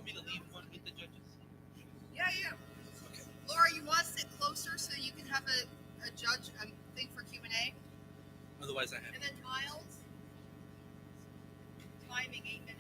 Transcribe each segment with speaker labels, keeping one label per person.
Speaker 1: want me to leave one with the judges?
Speaker 2: Yeah.
Speaker 1: Okay.
Speaker 2: Laura, you want to sit closer so you can have a judge thing for Q&A?
Speaker 1: Otherwise, I have.
Speaker 2: And then Miles, timing 8 minutes.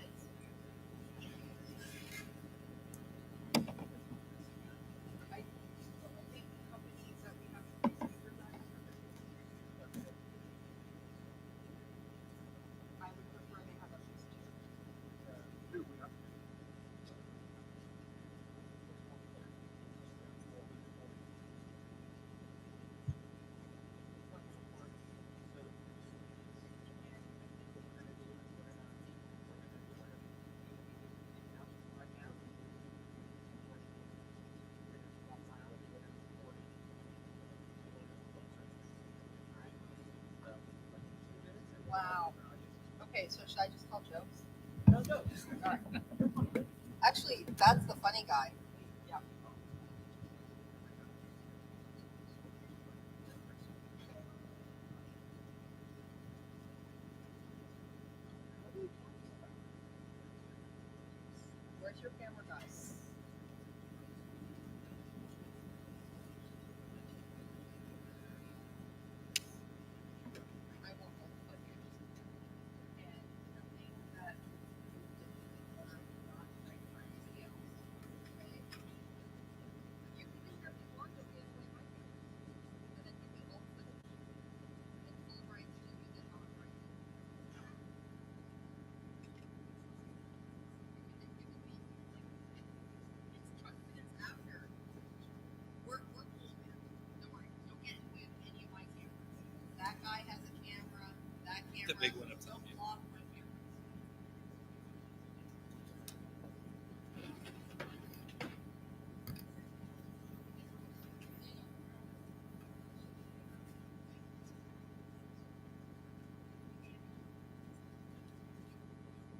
Speaker 2: Wow. Okay, so should I just tell jokes?
Speaker 1: No.
Speaker 2: All right. Actually, that's the funny guy. Yeah. Where's your camera guy? I won't put it. And nothing that not like somebody else. Okay? You can do whatever you want to be as my camera. And then you can all put it. And full rights to use it on rights. It's 20 minutes after. We're cool, man. Don't worry. Don't get with any of my cameras. That guy has a camera. That camera.
Speaker 1: The big one up top.
Speaker 2: Don't block my cameras.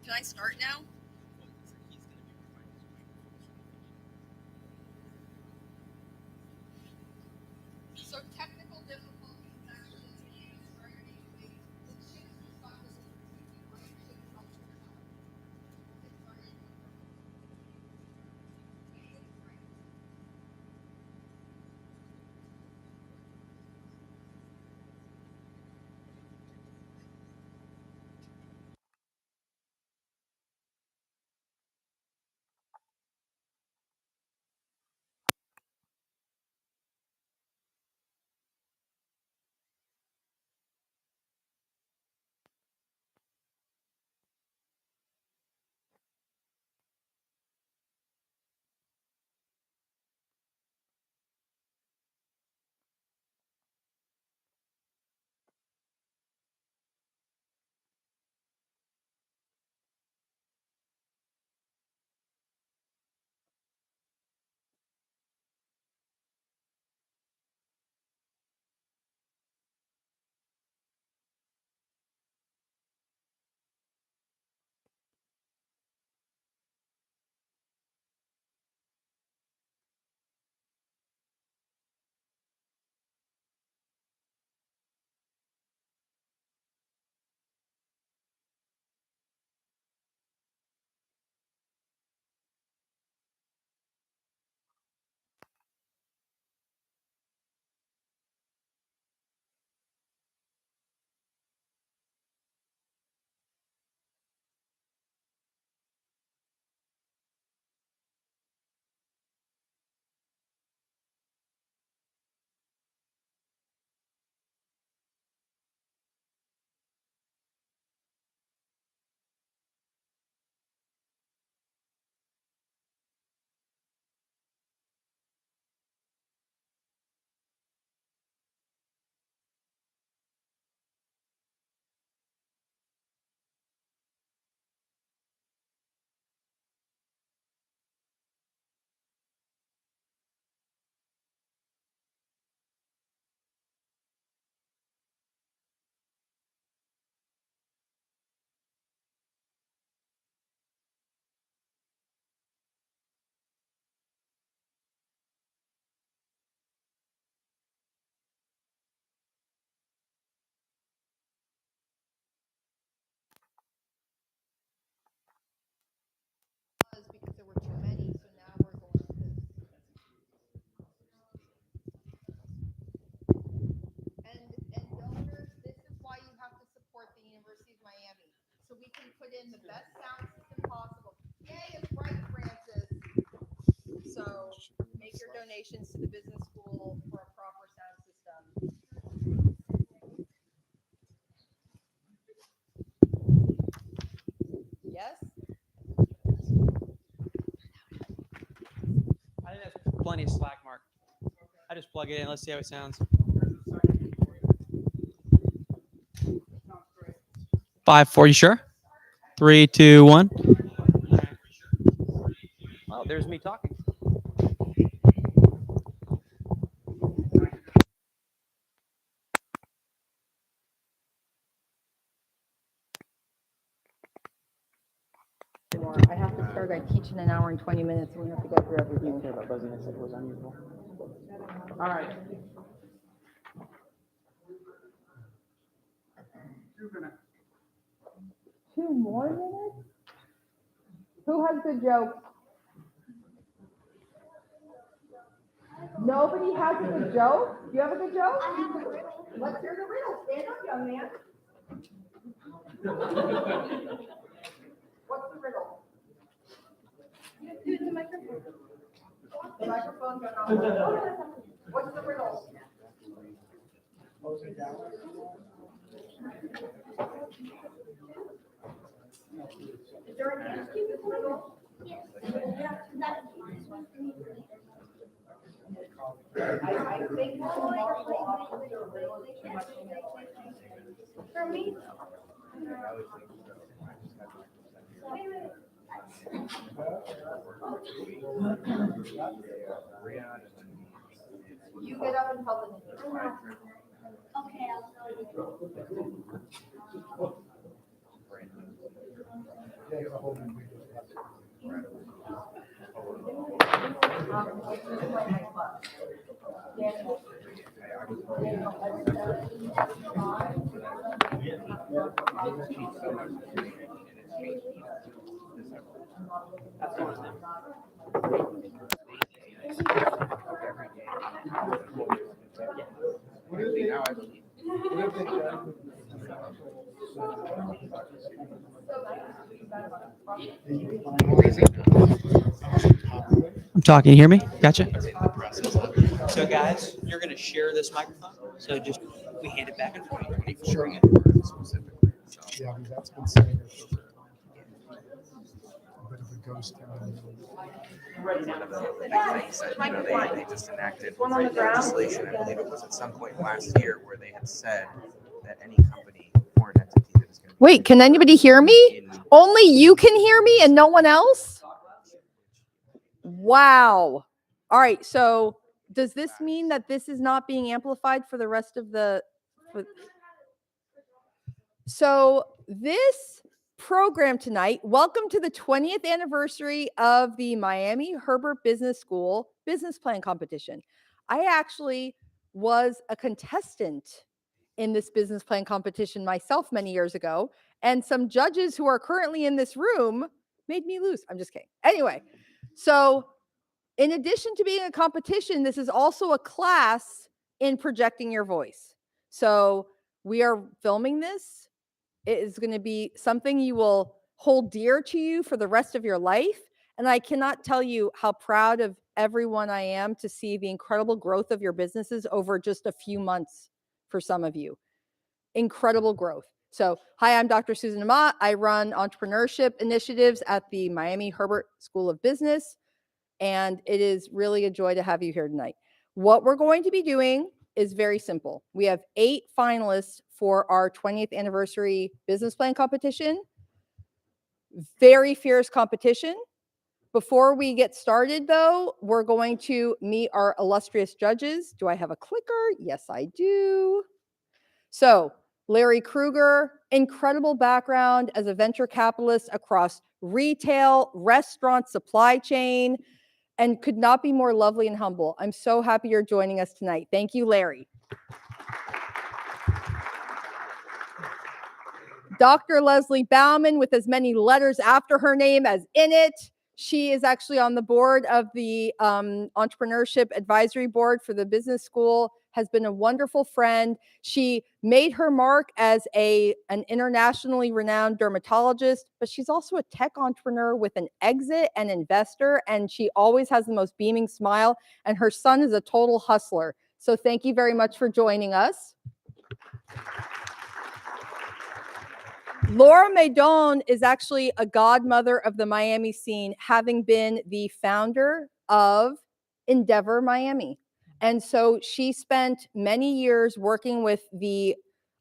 Speaker 2: Can I start now? So technical difficulties actually being starting to the chips will stop this. put in the best sound system possible. Yay, it's right, Francis. So make your donations to the business school for a proper sound system. Yes?
Speaker 3: I think that's plenty of slack, Mark. I just plug it in. Let's see how it sounds. 5, 4, you sure? 3, 2, 1. Oh, there's me talking.
Speaker 2: I have to start. I teach in an hour and 20 minutes. We have to go through everything.
Speaker 3: All right.
Speaker 2: 2 more minutes? Who has good jokes? Nobody has a good joke? Do you have a good joke? I have a riddle. Let's hear the riddle. Stand up, young man. What's the riddle?
Speaker 4: Do the microphone.
Speaker 2: The microphone's on. What's the riddle? Is there an answer to the riddle?
Speaker 4: Yes. That's
Speaker 2: I think Mark will offer the riddle too much.
Speaker 4: for me.
Speaker 2: You get up and tell the news.
Speaker 4: Okay,
Speaker 3: I'm talking. You hear me? Gotcha. So, guys, you're going to share this microphone. So, just we hand it back and forth.
Speaker 5: Sure. Yeah, because that's been sitting there for a bit of a ghost town.
Speaker 6: Like you said, they just enacted legislation, I believe it was at some point last year, where they had said that any company, foreign entity that is going to
Speaker 2: Wait, can anybody hear me? Only you can hear me and no one else? Wow. All right. So does this mean that this is not being amplified for the rest of the... So this program tonight, welcome to the 20th anniversary of the Miami Herbert Business School Business Plan Competition. I actually was a contestant in this business plan competition myself many years ago, and some judges who are currently in this room made me lose. I'm just kidding. Anyway, so in addition to being a competition, this is also a class in projecting your voice. So we are filming this. It is going to be something you will hold dear to you for the rest of your life. And I cannot tell you how proud of everyone I am to see the incredible growth of your businesses over just a few months for some of you. Incredible growth. So, hi, I'm Dr. Susan Amat. I run entrepreneurship initiatives at the Miami Herbert School of Business. And it is really a joy to have you here tonight. What we're going to be doing is very simple. We have 8 finalists for our 20th anniversary business plan competition. Very fierce competition. Before we get started, though, we're going to meet our illustrious judges. Do I have a clicker? Yes, I do. So, Larry Krueger, incredible background as a venture capitalist across retail, restaurant, supply chain, and could not be more lovely and humble. I'm so happy you're joining us tonight. Thank you, Larry. Dr. Leslie Bauman, with as many letters after her name as in it. She is actually on the board of the Entrepreneurship Advisory Board for the business school, has been a wonderful friend. She made her mark as an internationally renowned dermatologist, but she's also a tech entrepreneur with an exit and investor, and she always has the most beaming smile, and her son is a total hustler. So thank you very much for joining us. Laura Maidon is actually a godmother of the Miami scene, having been the founder of Endeavor Miami. And so she spent many years working with the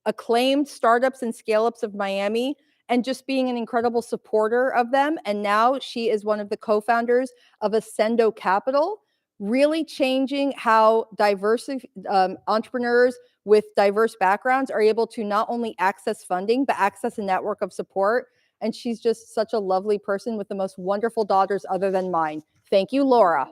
Speaker 2: acclaimed startups and scale-ups of Miami and just being an incredible supporter of them. And now she is one of the co-founders of Ascendo Capital, really changing how diverse entrepreneurs with diverse backgrounds are able to not only access funding, but access a network of support. And she's just such a lovely person with the most wonderful daughters other than mine. Thank you, Laura.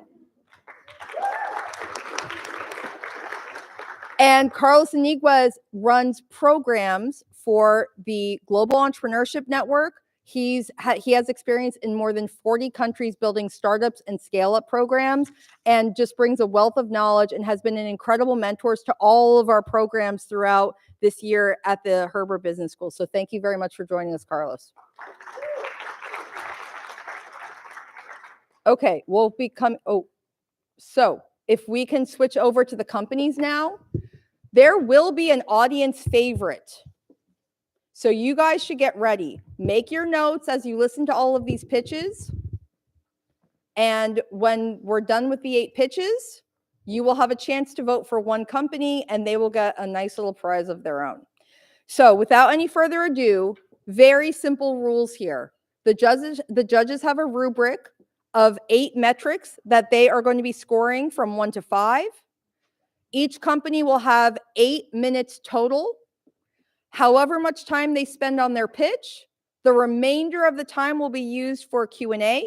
Speaker 2: And Carlos Iniguez runs programs for the Global Entrepreneurship Network. He has experience in more than 40 countries building startups and scale-up programs, and just brings a wealth of knowledge and has been an incredible mentor to all of our programs throughout this year at the Herbert Business School. So thank you very much for joining us, Carlos. Okay, so if we can switch over to the companies now, there will be an audience favorite. So you guys should get ready. Make your notes as you listen to all of these pitches. And when we're done with the 8 pitches, you will have a chance to vote for one company and they will get a nice little prize of their own. So without any further ado, very simple rules here. The judges have a rubric of 8 metrics that they are going to be scoring from 1 to 5. Each company will have 8 minutes total. However much time they spend on their pitch, the remainder of the time will be used for Q&A.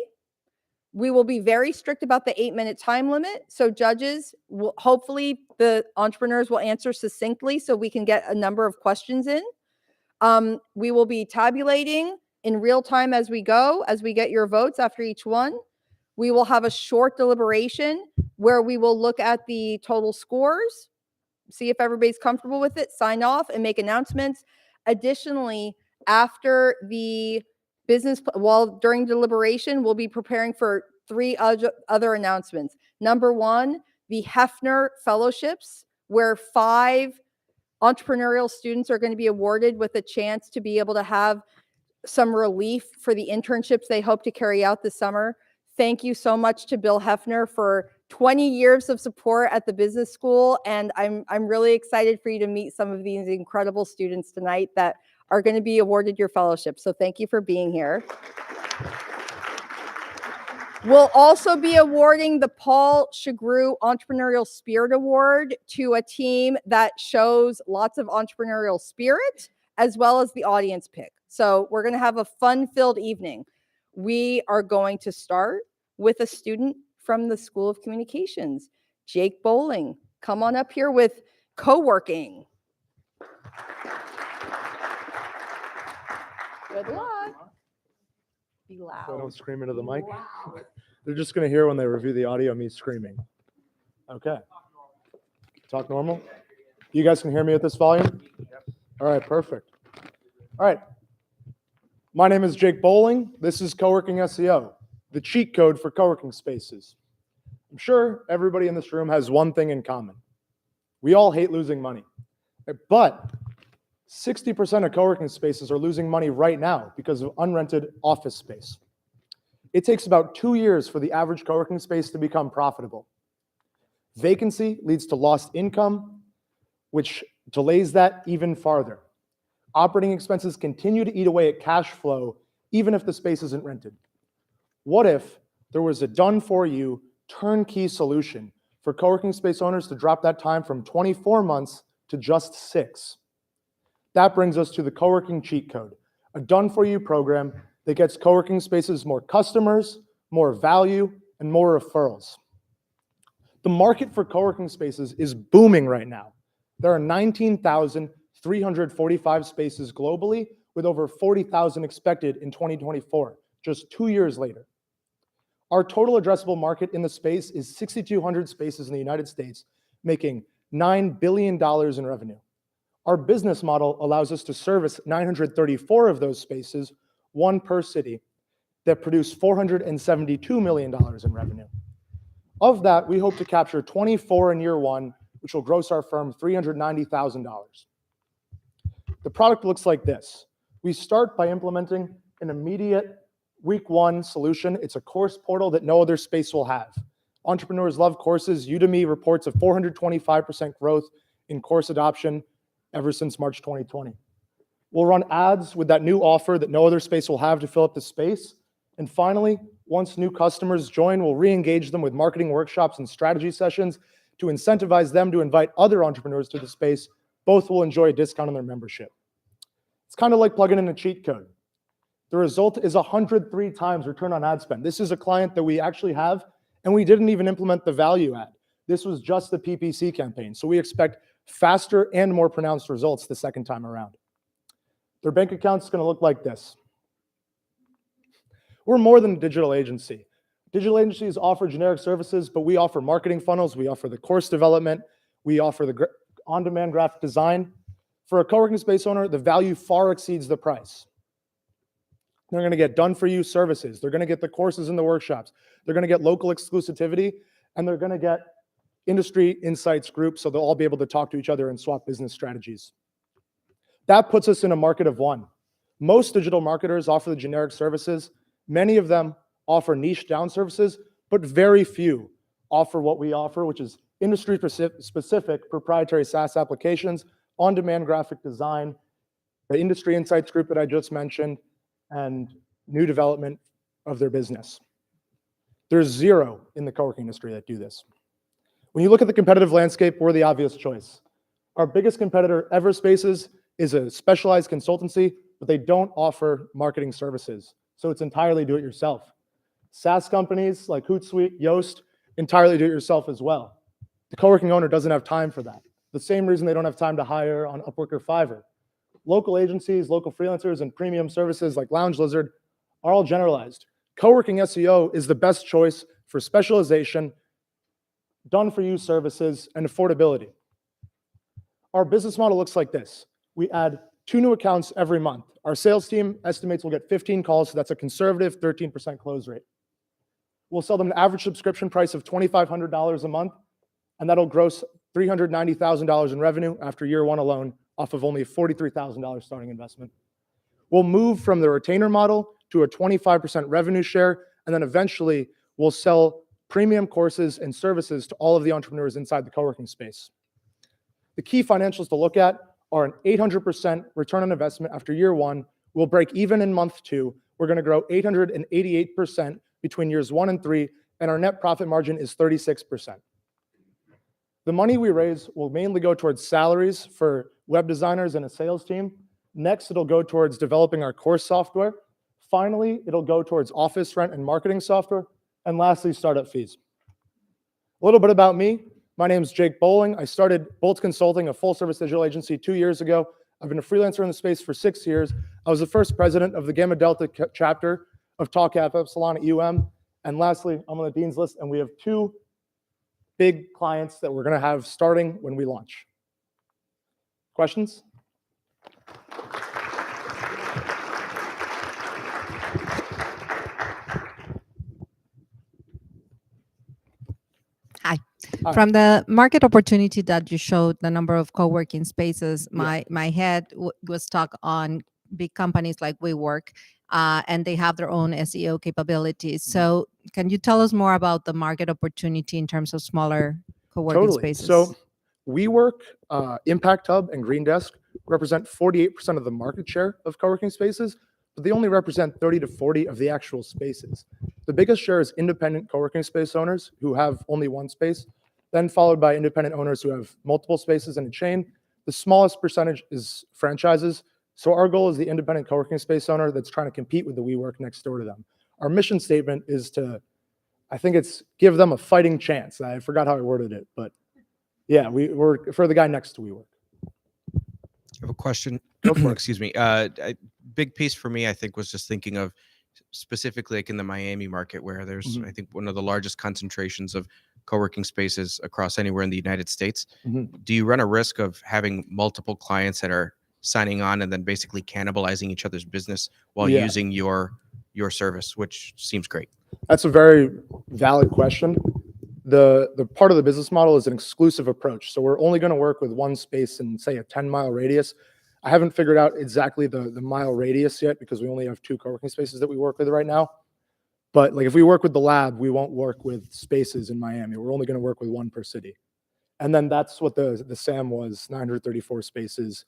Speaker 2: We will be very strict about the 8-minute time limit. So judges, hopefully the entrepreneurs will answer succinctly so we can get a number of questions in. We will be tabulating in real time as we go, as we get your votes after each one. We will have a short deliberation where we will look at the total scores, see if everybody's comfortable with it, sign off, and make announcements. Additionally, after the during deliberation, we'll be preparing for 3 other announcements. Number 1, the Hefner Fellowships, where 5 entrepreneurial students are going to be awarded with a chance to be able to have some relief for the internships they hope to carry out this summer. Thank you so much to Bill Hefner for 20 years of support at the business school. And I'm really excited for you to meet some of these incredible students tonight that are going to be awarded your fellowship. So thank you for being here. We'll also be awarding the Paul Chagru Entrepreneurial Spirit Award to a team that shows lots of entrepreneurial spirit, as well as the audience pick. So we're going to have a fun-filled evening. We are going to start with a student from the School of Communications, Jake Bowling. Come on up here with co-working. Good luck. Be loud.
Speaker 5: So I don't scream into the mic. They're just going to hear when they review the audio me screaming. Okay. Talk normal. You guys can hear me at this volume? All right, perfect. All right. My name is Jake Bowling. This is Co-working SEO, the cheat code for co-working spaces. I'm sure everybody in this room has one thing in common. We all hate losing money. But 60% of co-working spaces are losing money right now because of unrented office space. It takes about 2 years for the average co-working space to become profitable. Vacancy leads to lost income, which delays that even farther. Operating expenses continue to eat away at cash flow, even if the space isn't rented. What if there was a done-for-you, turnkey solution for co-working space owners to drop that time from 24 months to just 6? That brings us to the co-working cheat code, a done-for-you program that gets co-working spaces more customers, more value, and more referrals. The market for co-working spaces is booming right now. There are 19,345 spaces globally, with over 40,000 expected in 2024, just 2 years later. Our total addressable market in the space is 6,200 spaces in the United States, making $9 billion in revenue. Our business model allows us to service 934 of those spaces, one per city, that produce $472 million in revenue. Of that, we hope to capture 24 in year one, which will gross our firm $390,000. The product looks like this. We start by implementing an immediate week one solution. It's a course portal that no other space will have. Entrepreneurs love courses. Udemy reports a 425% growth in course adoption ever since March 2020. We'll run ads with that new offer that no other space will have to fill up the space. And finally, once new customers join, we'll re-engage them with marketing workshops and strategy sessions to incentivize them to invite other entrepreneurs to the space. Both will enjoy a discount on their membership. It's kind of like plugging in a cheat code. The result is 103 times return on ad spend. This is a client that we actually have, and we didn't even implement the value ad. This was just the PPC campaign. So we expect faster and more pronounced results the second time around. Their bank account is going to look like this. We're more than a digital agency. Digital agencies offer generic services, but we offer marketing funnels. We offer the course development. We offer the on-demand graphic design. For a co-working space owner, the value far exceeds the price. They're going to get done-for-you services. They're going to get the courses and the workshops. They're going to get local exclusivity, and they're going to get industry insights groups, so they'll all be able to talk to each other and swap business strategies. That puts us in a market of one. Most digital marketers offer the generic services. Many of them offer niche down services, but very few offer what we offer, which is industry-specific proprietary SaaS applications, on-demand graphic design, the industry insights group that I just mentioned, and new development of their business. There's zero in the co-working industry that do this. When you look at the competitive landscape, we're the obvious choice. Our biggest competitor, Everspaces, is a specialized consultancy, but they don't offer marketing services. So it's entirely do-it-yourself. SaaS companies like Hootsuite, Yoast, entirely do-it-yourself as well. The co-working owner doesn't have time for that. The same reason they don't have time to hire on Upwork or Fiverr. Local agencies, local freelancers, and premium services like Lounge Lizard are all generalized. Co-working SEO is the best choice for specialization, done-for-you services, and affordability. Our business model looks like this. We add 2 new accounts every month. Our sales team estimates we'll get 15 calls, so that's a conservative 13% close rate. We'll sell them an average subscription price of $2,500 a month, and that'll gross $390,000 in revenue after year one alone, off of only a $43,000 starting investment. We'll move from the retainer model to a 25% revenue share, and then eventually we'll sell premium courses and services to all of the entrepreneurs inside the co-working space. The key financials to look at are an 800% return on investment after year one. We'll break even in month 2. We're going to grow 888% between years 1 and 3, and our net profit margin is 36%. The money we raise will mainly go towards salaries for web designers and a sales team. Next, it'll go towards developing our course software. Finally, it'll go towards office rent and marketing software. And lastly, startup fees. A little bit about me. My name is Jake Bowling. I started Bolt Consulting, a full-service digital agency, 2 years ago. I've been a freelancer in the space for 6 years. I was the first president of the Gamma Delta chapter of Tau Kappa Epsilon at UM. And lastly, I'm on the dean's list, and we have 2 big clients that we're going to have starting when we launch. Questions?
Speaker 7: Hi.
Speaker 5: Hi.
Speaker 7: From the market opportunity that you showed, the number of co-working spaces, my head was stuck on big companies like WeWork, and they have their own SEO capabilities. So can you tell us more about the market opportunity in terms of smaller co-working spaces?
Speaker 5: So WeWork, Impact Hub, and Green Desk represent 48% of the market share of co-working spaces, but they only represent 30 to 40 of the actual spaces. The biggest share is independent co-working space owners who have only one space, then followed by independent owners who have multiple spaces in a chain. The smallest percentage is franchises. So our goal is the independent co-working space owner that's trying to compete with the WeWork next door to them. Our mission statement is to, I think it's give them a fighting chance. I forgot how I worded it, but yeah, we're for the guy next to WeWork.
Speaker 6: I have a question.
Speaker 5: Go for it.
Speaker 6: Excuse me. A big piece for me, I think, was just thinking of, specifically like in the Miami market, where there's,
Speaker 5: Mhm.
Speaker 6: I think, one of the largest concentrations of co-working spaces across anywhere in the United States.
Speaker 5: Mhm.
Speaker 6: Do you run a risk of having multiple clients that are signing on and then basically cannibalizing each other's business while
Speaker 5: Yeah.
Speaker 6: using your service, which seems great?
Speaker 5: That's a very valid question. The part of the business model is an exclusive approach. So we're only going to work with one space in, say, a 10-mile radius. I haven't figured out exactly the mile radius yet because we only have 2 co-working spaces that we work with right now. But like if we work with the lab, we won't work with spaces in Miami. We're only going to work with 1 per city. And then that's what the SAM was, 934 spaces.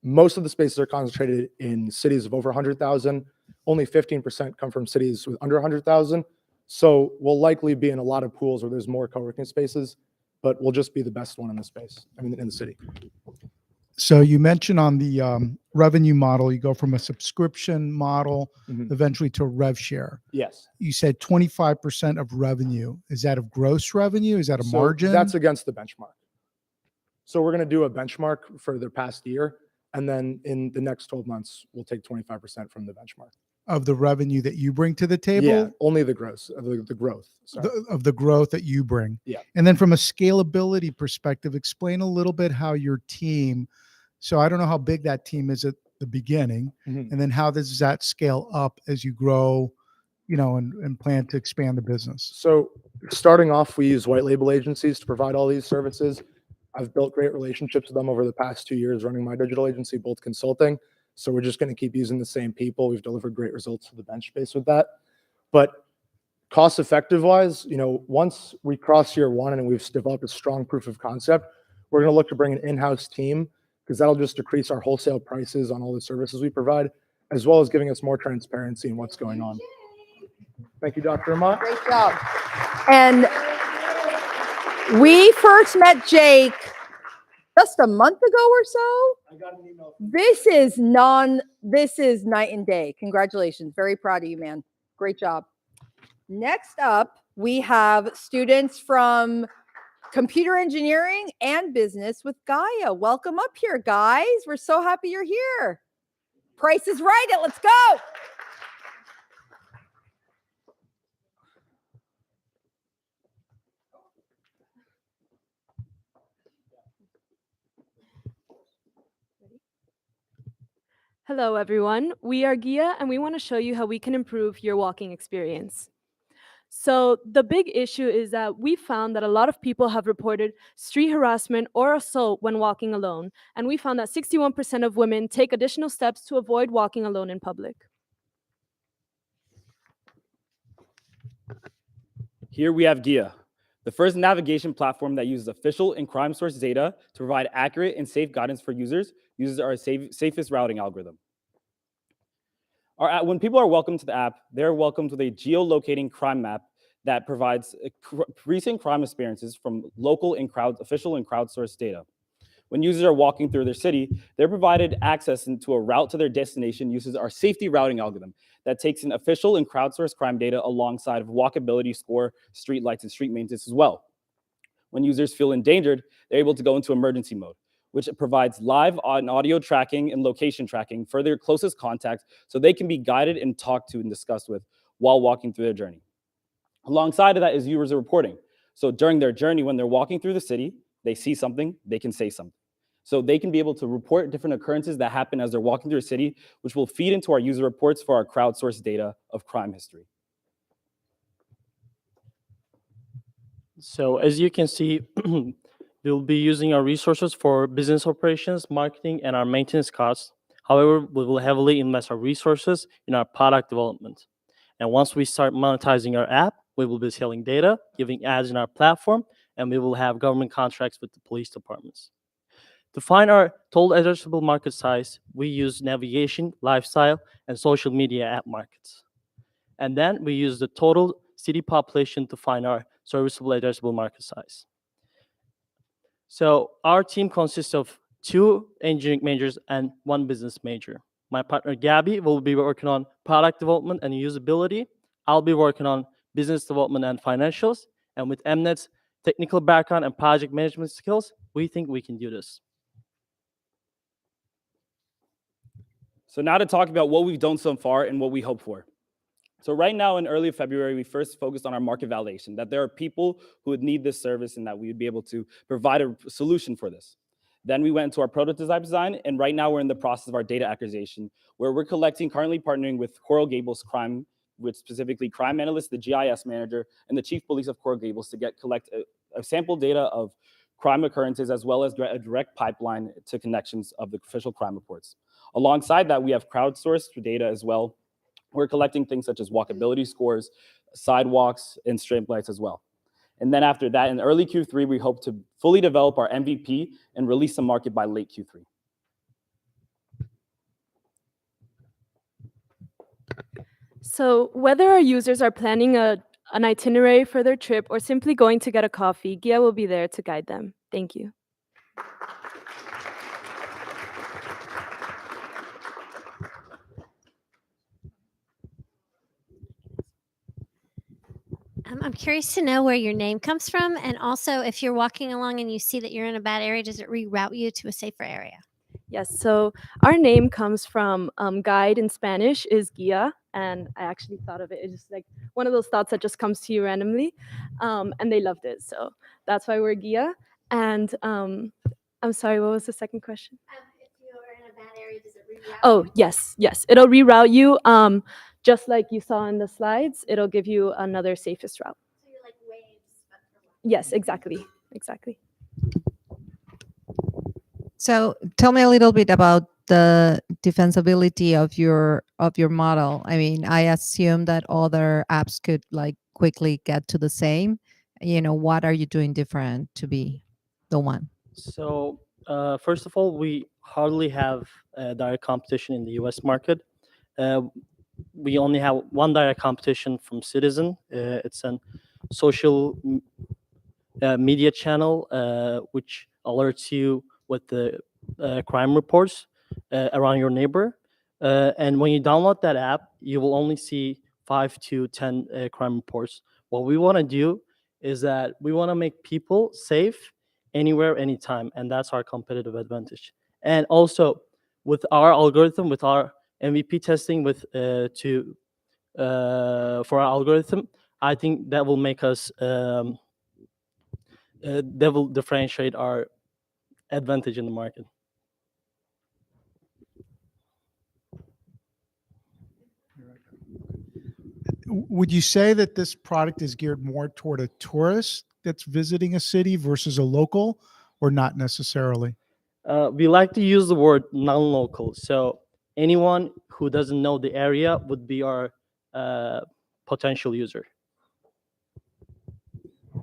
Speaker 5: Most of the spaces are concentrated in cities of over 100,000. Only 15% come from cities with under 100,000. So we'll likely be in a lot of pools where there's more co-working spaces, but we'll just be the best one in the space, in the city.
Speaker 8: So you mentioned on the revenue model, you go from a subscription model
Speaker 5: Mhm.
Speaker 8: eventually to a rev share.
Speaker 5: Yes.
Speaker 8: You said 25% of revenue. Is that of gross revenue? Is that a
Speaker 5: So
Speaker 8: margin?
Speaker 5: that's against the benchmark. So we're going to do a benchmark for the past year, and then in the next 12 months, we'll take 25% from the benchmark.
Speaker 8: Of the revenue that you bring to the table?
Speaker 5: Yeah, only the gross, the growth. Sorry.
Speaker 8: Of the growth that you bring.
Speaker 5: Yeah.
Speaker 8: And then from a scalability perspective, explain a little bit how your team, so I don't know how big that team is at the beginning,
Speaker 5: Mhm.
Speaker 8: and then how does that scale up as you grow, and plan to expand the business?
Speaker 5: So starting off, we use white label agencies to provide all these services. I've built great relationships with them over the past 2 years running my digital agency, Bolt Consulting. So we're just going to keep using the same people. We've delivered great results to the bench space with that. But cost effective wise, once we cross year 1 and we've developed a strong proof of concept, we're going to look to bring an in-house team because that'll just decrease our wholesale prices on all the services we provide, as well as giving us more transparency in what's going on. Thank you, Dr. Amat.
Speaker 2: Great job. And we first met Jake just a month ago or so.
Speaker 5: I got an email.
Speaker 2: This is night and day. Congratulations. Very proud of you, man. Great job. Next up, we have students from computer engineering and business with Gaia. Welcome up here, guys. We're so happy you're here. Price is right. Let's go.
Speaker 9: Hello, everyone. We are Gaia, and we want to show you how we can improve your walking experience. So the big issue is that we found that a lot of people have reported street harassment or assault when walking alone, and we found that 61% of women take additional steps to avoid walking alone in public.
Speaker 10: Here we have Gaia, the first navigation platform that uses official and crime source data to provide accurate and safe guidance for users, uses our safest routing algorithm. When people are welcomed to the app, they're welcomed with a geolocating crime map that provides recent crime experiences from local and official and crowdsourced data. When users are walking through their city, they're provided access into a route to their destination uses our safety routing algorithm that takes in official and crowdsourced crime data alongside of walkability score, street lights, and street maintenance as well. When users feel endangered, they're able to go into emergency mode, which provides live audio tracking and location tracking for their closest contacts so they can be guided and talked to and discussed with while walking through their journey. Alongside of that is user reporting. So during their journey, when they're walking through the city, they see something, they can say something. So they can be able to report different occurrences that happen as they're walking through a city, which will feed into our user reports for our crowdsourced data of crime history.
Speaker 11: So as you can see, we'll be using our resources for business operations, marketing, and our maintenance costs. However, we will heavily invest our resources in our product development. And once we start monetizing our app, we will be selling data, giving ads in our platform, and we will have government contracts with the police departments. To find our total addressable market size, we use navigation, lifestyle, and social media app markets. And then we use the total city population to find our serviceable addressable market size. So our team consists of 2 engineering majors and 1 business major. My partner Gabby will be working on product development and usability. I'll be working on business development and financials. And with Mnet's technical background and project management skills, we think we can do this.
Speaker 10: So now to talk about what we've done so far and what we hope for. So right now in early February, we first focused on our market validation, that there are people who would need this service and that we would be able to provide a solution for this. Then we went into our prototype design, and right now we're in the process of our data acquisition, where we're currently partnering with Coral Gables Crime, with specifically crime analysts, the GIS manager, and the chief police of Coral Gables to collect a sample data of crime occurrences, as well as a direct pipeline to connections of the official crime reports. Alongside that, we have crowdsourced data as well. We're collecting things such as walkability scores, sidewalks, and streetlights as well. And then after that, in early Q3, we hope to fully develop our MVP and release the market by late Q3.
Speaker 9: So whether our users are planning an itinerary for their trip or simply going to get a coffee, Gaia will be there to guide them. Thank you.
Speaker 12: I'm curious to know where your name comes from, and also if you're walking along and you see that you're in a bad area, does it reroute you to a safer area?
Speaker 9: Yes, so our name comes from guide in Spanish is guia, and I actually thought of it. It's just like one of those thoughts that just comes to you randomly, and they loved it, so that's why we're guia. And I'm sorry, what was the second question?
Speaker 12: If you're in a bad area, does it reroute
Speaker 9: Oh,
Speaker 12: you?
Speaker 9: yes, it'll reroute you. Just like you saw in the slides, it'll give you another safest route.
Speaker 12: So you're like waves, but for walking.
Speaker 9: Yes, exactly.
Speaker 7: So tell me a little bit about the defensibility of your model. I mean, I assume that other apps could like quickly get to the same. What are you doing different to be the one?
Speaker 11: So first of all, we hardly have direct competition in the U.S. market. We only have one direct competition from Citizen. It's a social media channel which alerts you with the crime reports around your neighbor. And when you download that app, you will only see 5 to 10 crime reports. What we want to do is that we want to make people safe anywhere, anytime, and that's our competitive advantage. And also, with our algorithm, with our MVP testing, for our algorithm, I think that will make us that will differentiate our advantage in the market.
Speaker 8: Would you say that this product is geared more toward a tourist that's visiting a city versus a local, or not necessarily?
Speaker 11: We like to use the word non-local. So anyone who doesn't know the area would be our potential user.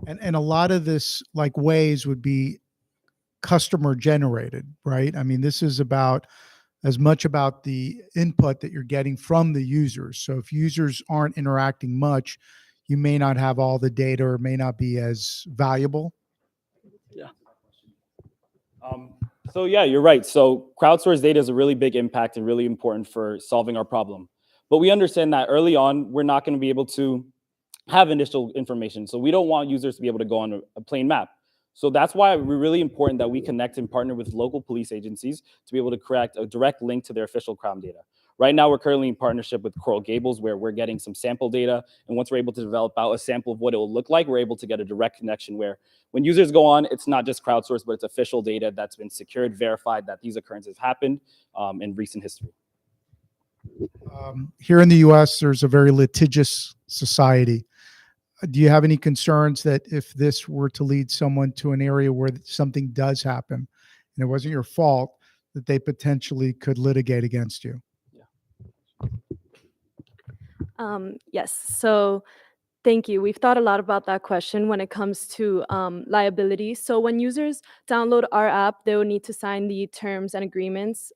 Speaker 8: And a lot of this, like Waze, would be customer generated, right? I mean, this is about as much about the input that you're getting from the users. So if users aren't interacting much, you may not have all the data or may not be as valuable.
Speaker 11: Yeah.
Speaker 10: So yeah, you're right. So crowdsourced data is a really big impact and really important for solving our problem. But we understand that early on, we're not going to be able to have initial information. So we don't want users to be able to go on a plain map. So that's why it's really important that we connect and partner with local police agencies to be able to create a direct link to their official crime data. Right now, we're currently in partnership with Coral Gables, where we're getting some sample data. And once we're able to develop out a sample of what it will look like, we're able to get a direct connection where when users go on, it's not just crowdsourced, but it's official data that's been secured, verified that these occurrences happened in recent history.
Speaker 8: Here in the US, there's a very litigious society. Do you have any concerns that if this were to lead someone to an area where something does happen and it wasn't your fault, that they potentially could litigate against you?
Speaker 9: Yes, so thank you. We've thought a lot about that question when it comes to liability. So when users download our app, they will need to sign the terms and agreements,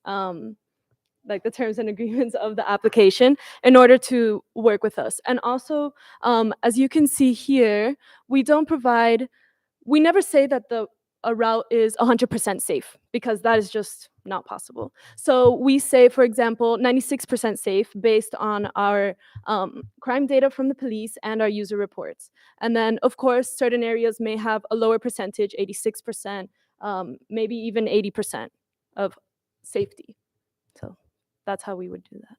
Speaker 9: like the terms and agreements of the application in order to work with us. And also, as you can see here, we never say that a route is 100% safe, because that is just not possible. So we say, for example, 96% safe based on our crime data from the police and our user reports. And then, of course, certain areas may have a lower percentage, 86%, maybe even 80% of safety. So that's how we would do that.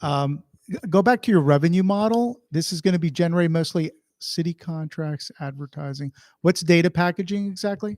Speaker 8: Go back to your revenue model. This is going to be generated mostly city contracts, advertising. What's data packaging exactly?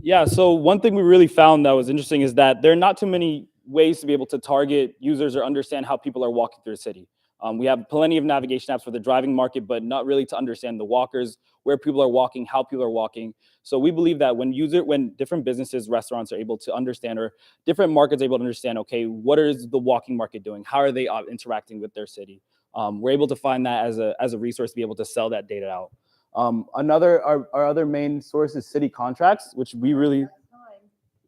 Speaker 10: Yeah, so one thing we really found that was interesting is that there are not too many ways to be able to target users or understand how people are walking through a city. We have plenty of navigation apps for the driving market, but not really to understand the walkers, where people are walking, how people are walking. So we believe that when different businesses, restaurants are able to understand, or different markets are able to understand, okay, what is the walking market doing? How are they interacting with their city? We're able to find that as a resource to be able to sell that data out. Our other main source is city contracts, which we really.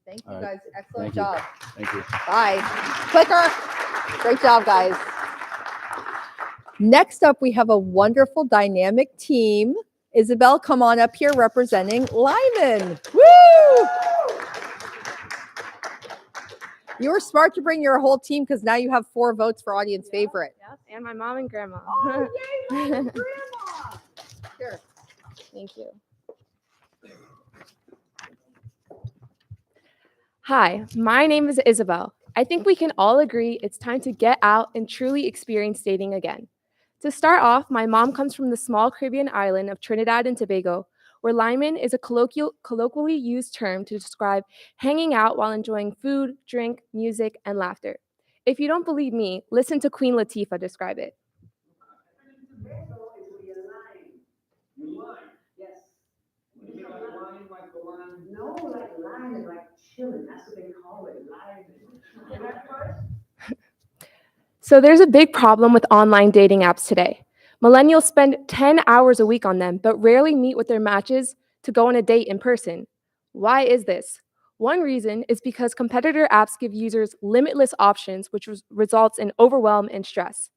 Speaker 2: Thank you
Speaker 10: All right.
Speaker 2: guys. Excellent
Speaker 10: Thank you.
Speaker 2: job.
Speaker 10: Thank you.
Speaker 2: Bye. Clicker. Great job, guys. Next up, we have a wonderful dynamic team. Isabel, come on up here representing Lyman. Woo! You were smart to bring your whole team because now you have 4 votes for audience favorite.
Speaker 9: Yes, and my mom and grandma.
Speaker 2: Oh, yay, Mom and Grandma. Here.
Speaker 9: Thank you. Hi, my name is Isabel. I think we can all agree it's time to get out and truly experience dating again. To start off, my mom comes from the small Caribbean island of Trinidad and Tobago, where Lyman is a colloquially used term to describe hanging out while enjoying food, drink, music, and laughter. If you don't believe me, listen to Queen Latifah describe it.
Speaker 13: No, like lying, like chilling. That's what they call it, lying.
Speaker 9: So there's a big problem with online dating apps today. Millennials spend 10 hours a week on them, but rarely meet with their matches to go on a date in person. Why is this? One reason is because competitor apps give users limitless options, which results in overwhelm and stress.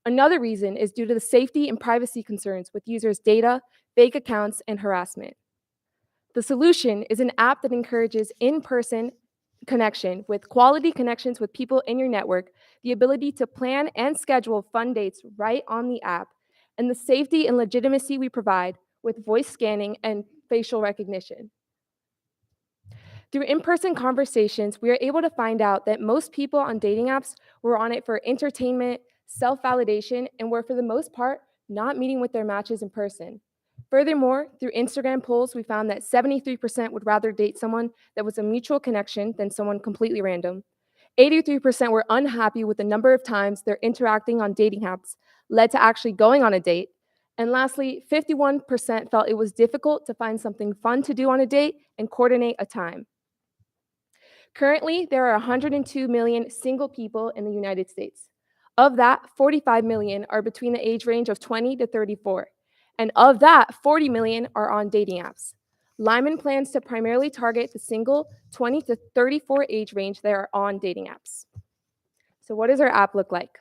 Speaker 9: Another reason is due to the safety and privacy concerns with users' data, fake accounts, and harassment. The solution is an app that encourages in-person connection with quality connections with people in your network, the ability to plan and schedule fun dates right on the app, and the safety and legitimacy we provide with voice scanning and facial recognition. Through in-person conversations, we are able to find out that most people on dating apps were on it for entertainment, self-validation, and were for the most part not meeting with their matches in person. Furthermore, through Instagram polls, we found that 73% would rather date someone that was a mutual connection than someone completely random. 83% were unhappy with the number of times they're interacting on dating apps led to actually going on a date. And lastly, 51% felt it was difficult to find something fun to do on a date and coordinate a time. Currently, there are 102 million single people in the United States. Of that, 45 million are between the age range of 20 to 34. And of that, 40 million are on dating apps. Lyman plans to primarily target the single 20 to 34 age range that are on dating apps. So what does our app look like?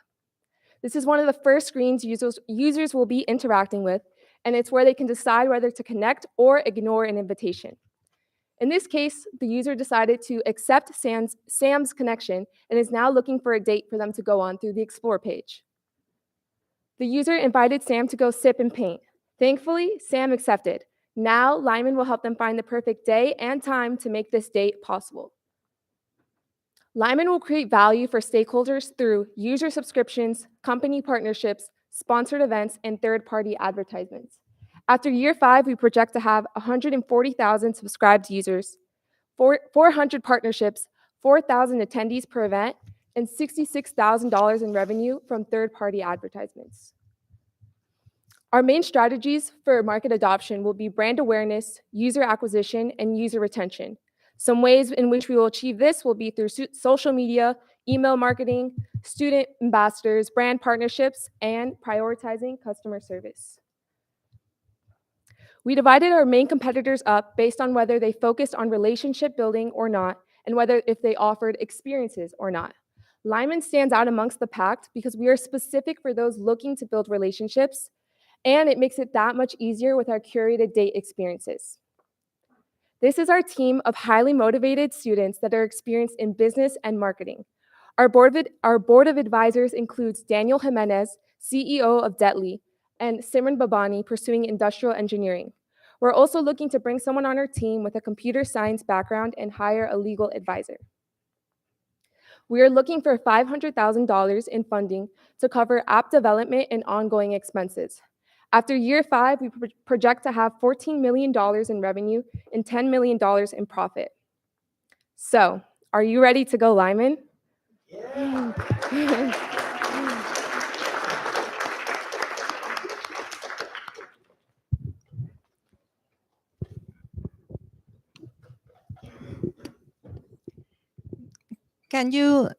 Speaker 9: This is one of the first screens users will be interacting with, and it's where they can decide whether to connect or ignore an invitation. In this case, the user decided to accept Sam's connection and is now looking for a date for them to go on through the Explore page. The user invited Sam to go sip and paint. Thankfully, Sam accepted. Now, Lyman will help them find the perfect day and time to make this date possible. Lyman will create value for stakeholders through user subscriptions, company partnerships, sponsored events, and third-party advertisements. After year 5, we project to have 140,000 subscribed users, 400 partnerships, 4,000 attendees per event, and $66,000 in revenue from third-party advertisements. Our main strategies for market adoption will be brand awareness, user acquisition, and user retention. Some ways in which we will achieve this will be through social media, email marketing, student ambassadors, brand partnerships, and prioritizing customer service. We divided our main competitors up based on whether they focused on relationship building or not, and whether if they offered experiences or not. Lyman stands out amongst the pack because we are specific for those looking to build relationships, and it makes it that much easier with our curated date experiences. This is our team of highly motivated students that are experienced in business and marketing. Our board of advisors includes Daniel Jimenez, CEO of Detley, and Simran Babani pursuing industrial engineering. We're also looking to bring someone on our team with a computer science background and hire a legal advisor. We are looking for $500,000 in funding to cover app development and ongoing expenses. After year 5, we project to have $14 million in revenue and $10 million in profit. So, are you ready to go, Lyman?
Speaker 7: Can you,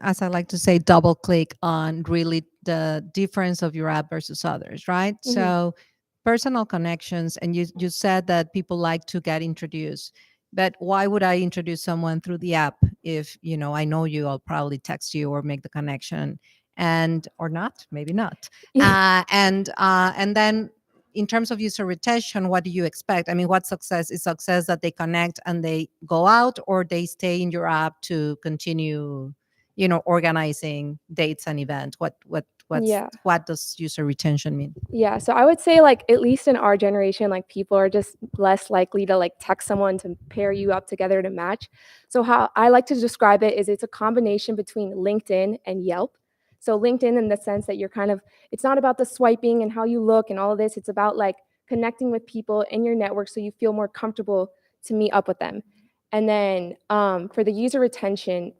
Speaker 7: as I like to say, double click on really the difference of your app versus others, right?
Speaker 9: Mhm.
Speaker 7: So personal connections, and you said that people like to get introduced. But why would I introduce someone through the app if, I know you, I'll probably text you or make the connection and or not, maybe not. And then in terms of user retention, what do you expect? I mean, what success is success that they connect and they go out, or they stay in your app to continue, organizing dates and events?
Speaker 9: Yeah.
Speaker 7: What does user retention mean?
Speaker 9: Yeah, so I would say like at least in our generation, like people are just less likely to like text someone to pair you up together to match. So how I like to describe it is it's a combination between LinkedIn and Yelp. So LinkedIn in the sense that you're kind of, it's not about the swiping and how you look and all of this. It's about like connecting with people in your network so you feel more comfortable to meet up with them. And then for the user retention,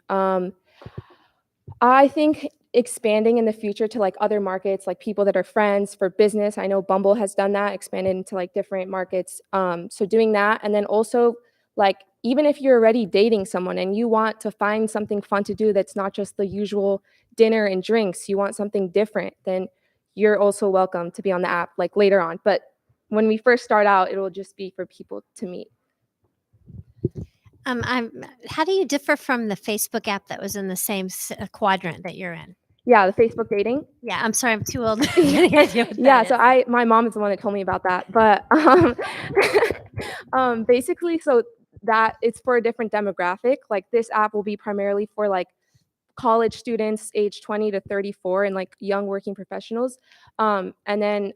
Speaker 9: I think expanding in the future to like other markets, like people that are friends for business. I know Bumble has done that, expanded into like different markets. So doing that, and then also like even if you're already dating someone and you want to find something fun to do that's not just the usual dinner and drinks, you want something different, then you're also welcome to be on the app like later on. But when we first start out, it will just be for people to meet.
Speaker 12: How do you differ from the Facebook app that was in the same quadrant that you're in?
Speaker 9: Yeah, the Facebook dating.
Speaker 12: Yeah, I'm sorry, I'm too old. to get any idea what
Speaker 9: Yeah,
Speaker 12: that
Speaker 9: so
Speaker 12: is.
Speaker 9: my mom is the one that told me about that. But basically, so that it's for a different demographic. Like this app will be primarily for like college students age 20 to 34 and like young working professionals. And then,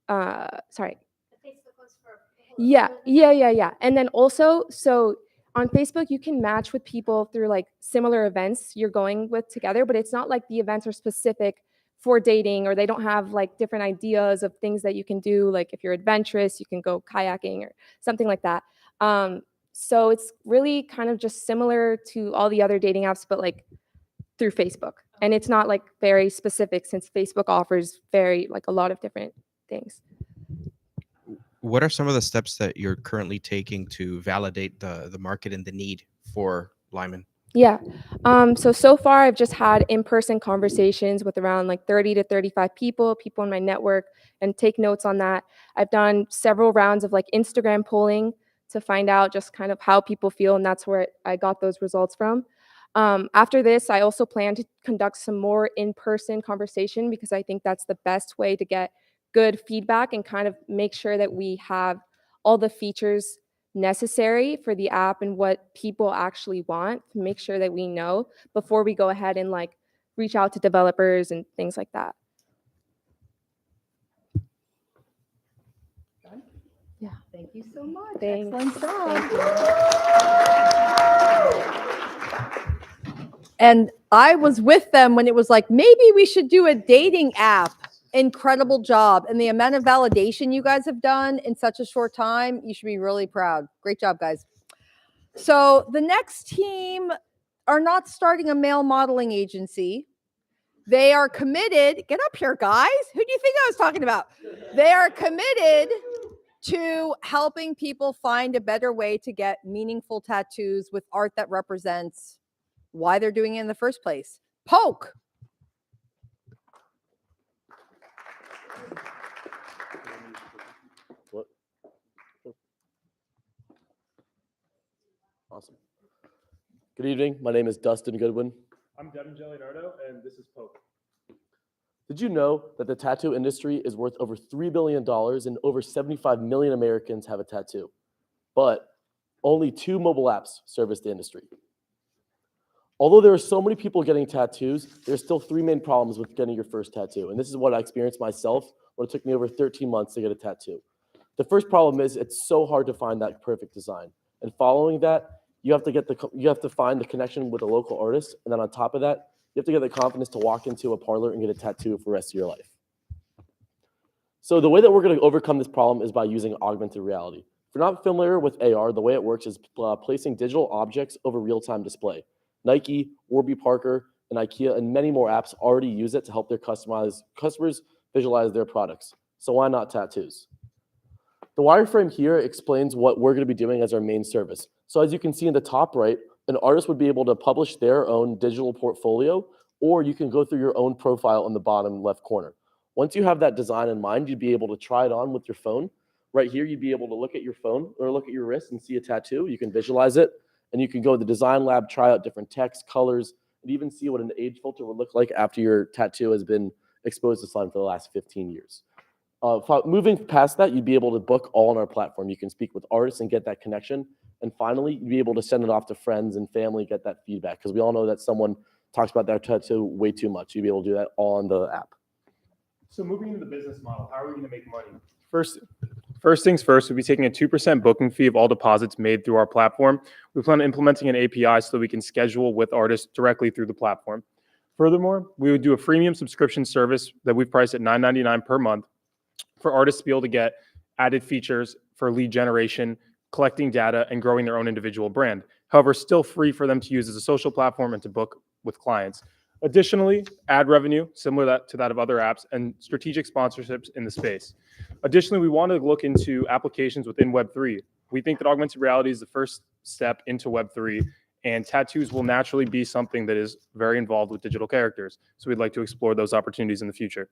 Speaker 9: sorry. Yeah. And then also, so on Facebook, you can match with people through like similar events you're going with together, but it's not like the events are specific for dating, or they don't have like different ideas of things that you can do. Like if you're adventurous, you can go kayaking or something like that. So it's really kind of just similar to all the other dating apps, but like through Facebook. And it's not like very specific since Facebook offers like a lot of different things.
Speaker 6: What are some of the steps that you're currently taking to validate the market and the need for Lyman?
Speaker 9: Yeah. So far I've just had in-person conversations with around like 30 to 35 people in my network, and take notes on that. I've done several rounds of like Instagram polling to find out just kind of how people feel, and that's where I got those results from. After this, I also plan to conduct some more in-person conversation because I think that's the best way to get good feedback and kind of make sure that we have all the features necessary for the app and what people actually want, to make sure that we know before we go ahead and like reach out to developers and things like that. Yeah.
Speaker 2: Thank you so much.
Speaker 9: Thanks.
Speaker 2: Excellent job.
Speaker 9: Thank you.
Speaker 14: And I was with them when it was like, maybe we should do a dating app. Incredible job. And the amount of validation you guys have done in such a short time, you should be really proud. Great job, guys. So the next team are not starting a male modeling agency. They are committed. Get up here, guys. Who do you think I was talking about? They are committed to helping people find a better way to get meaningful tattoos with art that represents why they're doing it in the first place. Poke.
Speaker 15: What? Awesome. Good evening. My name is Dustin Goodwin.
Speaker 16: I'm Devin Giulianardo, and this is Poke.
Speaker 15: Did you know that the tattoo industry is worth over $3 billion and over 75 million Americans have a tattoo? But only 2 mobile apps service the industry. Although there are so many people getting tattoos, there's still 3 main problems with getting your first tattoo. And this is what I experienced myself when it took me over 13 months to get a tattoo. The first problem is it's so hard to find that perfect design. And following that, You have to find the connection with a local artist, and then on top of that, you have to get the confidence to walk into a parlor and get a tattoo for the rest of your life. So the way that we're going to overcome this problem is by using augmented reality. If you're not familiar with AR, the way it works is placing digital objects over real-time display. Nike, Warby Parker, and IKEA, and many more apps already use it to help their customers visualize their products. So why not tattoos? The wireframe here explains what we're going to be doing as our main service. So as you can see in the top right, an artist would be able to publish their own digital portfolio, or you can go through your own profile in the bottom left corner. Once you have that design in mind, you'd be able to try it on with your phone. Right here, you'd be able to look at your phone or look at your wrist and see a tattoo. You can visualize it, and you can go to the design lab, try out different text, colors, and even see what an age filter would look like after your tattoo has been exposed to sun for the last 15 years. Moving past that, you'd be able to book all on our platform. You can speak with artists and get that connection. And finally, you'd be able to send it off to friends and family, get that feedback, because we all know that someone talks about their tattoo way too much. You'd be able to do that all on the app.
Speaker 16: So moving into the business model, how are we going to make money?
Speaker 10: First things first, we'll be taking a 2% booking fee of all deposits made through our platform. We plan on implementing an API so that we can schedule with artists directly through the platform. Furthermore, we would do a freemium subscription service that we've priced at $9.99 per month for artists to be able to get added features for lead generation, collecting data, and growing their own individual brand. However, still free for them to use as a social platform and to book with clients. Additionally, ad revenue, similar to that of other apps, and strategic sponsorships in the space. Additionally, we want to look into applications within Web3. We think that augmented reality is the first step into Web3, and tattoos will naturally be something that is very involved with digital characters. So we'd like to explore those opportunities in the future.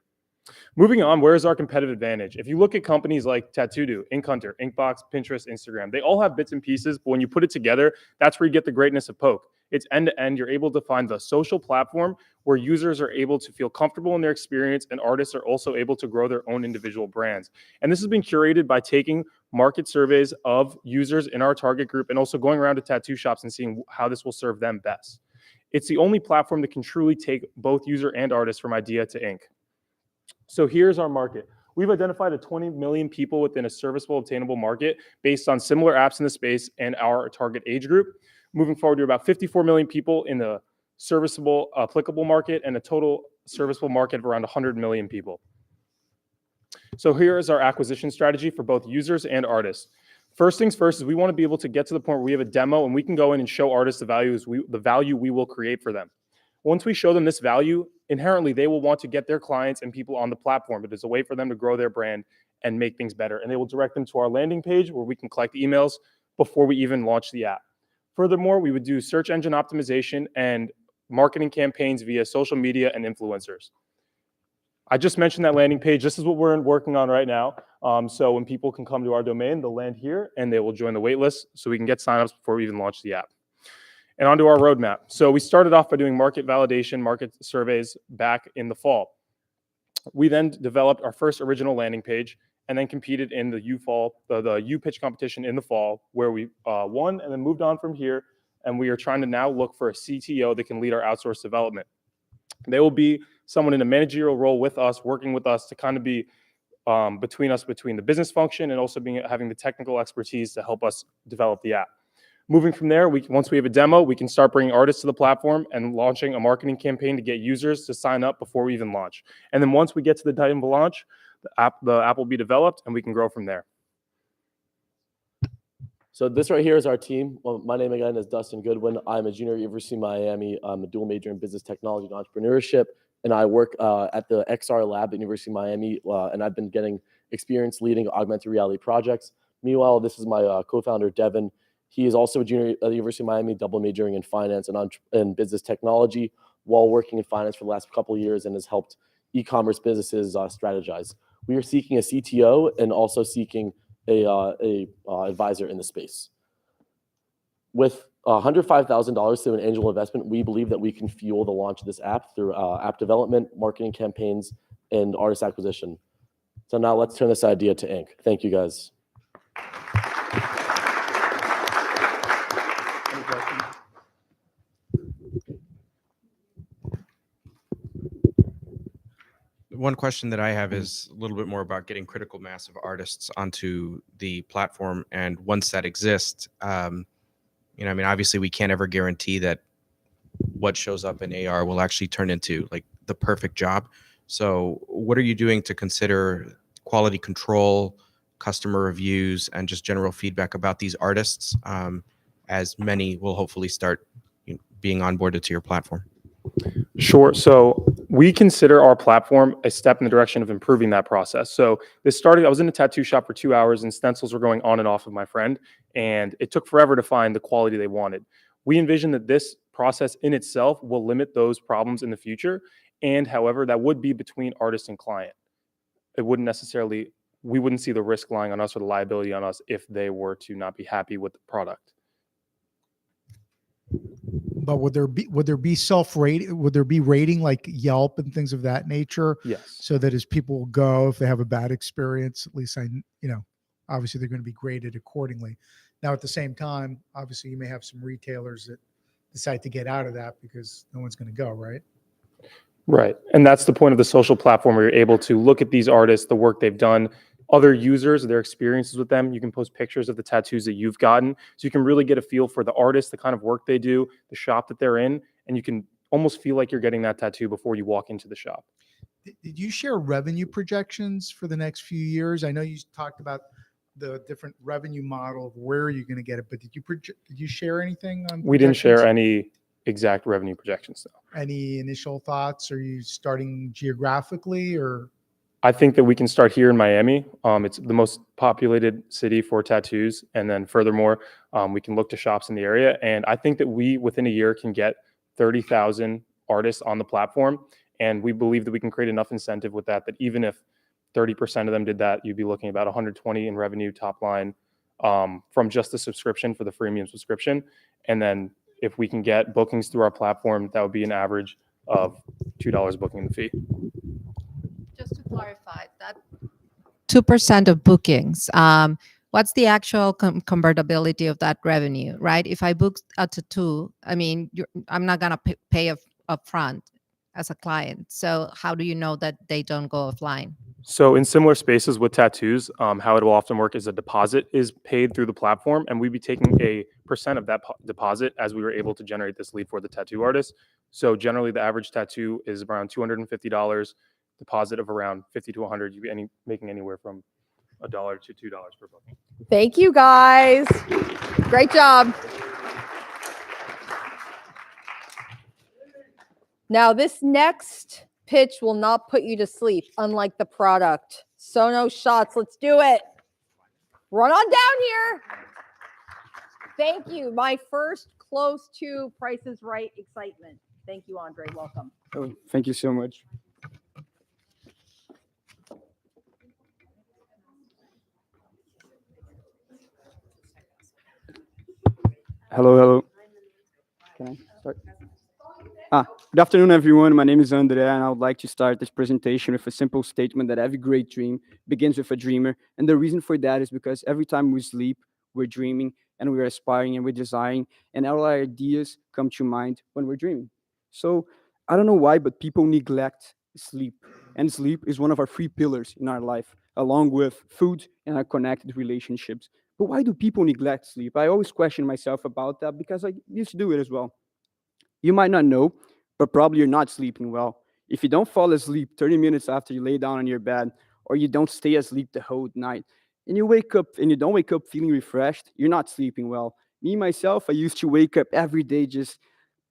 Speaker 10: Moving on, where is our competitive advantage? If you look at companies like Tattoo, Ink Hunter, Inkbox, Pinterest, Instagram, they all have bits and pieces, but when you put it together, that's where you get the greatness of Poke. It's end-to-end. You're able to find the social platform where users are able to feel comfortable in their experience, and artists are also able to grow their own individual brands. And this has been curated by taking market surveys of users in our target group and also going around to tattoo shops and seeing how this will serve them best. It's the only platform that can truly take both user and artist from idea to ink. So here's our market. We've identified a 20 million people within a serviceable, obtainable market based on similar apps in the space and our target age group. Moving forward to about 54 million people in the serviceable, applicable market and a total serviceable market of around 100 million people. So here is our acquisition strategy for both users and artists. First things first is we want to be able to get to the point where we have a demo and we can go in and show artists the value we will create for them. Once we show them this value, inherently they will want to get their clients and people on the platform. It is a way for them to grow their brand and make things better. And they will direct them to our landing page where we can collect emails before we even launch the app. Furthermore, we would do search engine optimization and marketing campaigns via social media and influencers. I just mentioned that landing page. This is what we're working on right now. So when people can come to our domain, they'll land here and they will join the waitlist so we can get signups before we even launch the app. And onto our roadmap. So we started off by doing market validation, market surveys back in the fall. We then developed our first original landing page and then competed in the U-Pitch competition in the fall where we won and then moved on from here. And we are trying to now look for a CTO that can lead our outsourced development. They will be someone in a managerial role with us, working with us to kind of be between the business function and also having the technical expertise to help us develop the app. Moving from there, once we have a demo, we can start bringing artists to the platform and launching a marketing campaign to get users to sign up before we even launch. And then once we get to the time of launch, the app will be developed and we can grow from there.
Speaker 15: So this right here is our team. Well, my name again is Dustin Goodwin. I'm a junior at University of Miami. I'm a dual major in business technology and entrepreneurship. And I work at the XR lab at University of Miami. And I've been getting experience leading augmented reality projects. Meanwhile, this is my co-founder, Devin. He is also a junior at the University of Miami, double majoring in finance and business technology while working in finance for the last couple of years and has helped e-commerce businesses strategize. We are seeking a CTO and also seeking a advisor in the space. With $105,000 through an angel investment, we believe that we can fuel the launch of this app through app development, marketing campaigns, and artist acquisition. So now let's turn this idea to ink. Thank you, guys.
Speaker 6: One question that I have is a little bit more about getting critical mass of artists onto the platform. And once that exists, I mean, obviously we can't ever guarantee that what shows up in AR will actually turn into like the perfect job. So what are you doing to consider quality control, customer reviews, and just general feedback about these artists, as many will hopefully start being onboarded to your platform?
Speaker 16: Sure. So we consider our platform a step in the direction of improving that process. So this started, I was in a tattoo shop for 2 hours and stencils were going on and off of my friend, and it took forever to find the quality they wanted. We envision that this process in itself will limit those problems in the future. And however, that would be between artist and client. It wouldn't necessarily, we wouldn't see the risk lying on us or the liability on us if they were to not be happy with the product.
Speaker 8: But would there be self-rating? Would there be rating like Yelp and things of that nature?
Speaker 16: Yes.
Speaker 8: So that as people will go, if they have a bad experience, at least obviously they're going to be graded accordingly. Now, at the same time, obviously you may have some retailers that decide to get out of that because no one's going to go, right?
Speaker 16: Right. And that's the point of the social platform, where you're able to look at these artists, the work they've done, other users, their experiences with them. You can post pictures of the tattoos that you've gotten. So you can really get a feel for the artist, the kind of work they do, the shop that they're in, and you can almost feel like you're getting that tattoo before you walk into the shop.
Speaker 8: Did you share revenue projections for the next few years? I know you talked about the different revenue model of where you're going to get it, but did you share anything on
Speaker 16: We didn't share
Speaker 8: projections?
Speaker 16: any exact revenue projections, though.
Speaker 8: Any initial thoughts? Are you starting geographically, or?
Speaker 16: I think that we can start here in Miami. It's the most populated city for tattoos. And then furthermore, we can look to shops in the area. And I think that we, within a year, can get 30,000 artists on the platform. And we believe that we can create enough incentive with that even if 30% of them did that, you'd be looking about 120 in revenue top line from just the subscription for the freemium subscription. And then if we can get bookings through our platform, that would be an average of $2 booking fee.
Speaker 7: Just to clarify, that 2% of bookings, what's the actual convertibility of that revenue, right? If I book a tattoo, I mean, I'm not going to pay up front as a client. So how do you know that they don't go offline?
Speaker 16: So in similar spaces with tattoos, how it will often work is a deposit is paid through the platform, and we'd be taking a percent of that deposit as we were able to generate this lead for the tattoo artist. So generally the average tattoo is around $250, deposit of around 50 to 100. You'd be making anywhere from $1 to $2 per booking.
Speaker 14: Thank you, guys. Great job. Now, this next pitch will not put you to sleep, unlike the product. Sono shots, let's do it. Run on down here. Thank you. My first close to Price is Right excitement. Thank you, Andre. Welcome.
Speaker 17: Oh, thank you so much. Hello. Can I start? Good afternoon, everyone. My name is Andre, and I would like to start this presentation with a simple statement that every great dream begins with a dreamer. And the reason for that is because every time we sleep, we're dreaming, and we're aspiring, and we're desiring, and all our ideas come to mind when we're dreaming. So I don't know why, but people neglect sleep. And sleep is one of our 3 pillars in our life, along with food and our connected relationships. But why do people neglect sleep? I always question myself about that because I used to do it as well. You might not know, but probably you're not sleeping well. If you don't fall asleep 30 minutes after you lay down on your bed, or you don't stay asleep the whole night, and you wake up and you don't wake up feeling refreshed, you're not sleeping well. Me, myself, I used to wake up every day just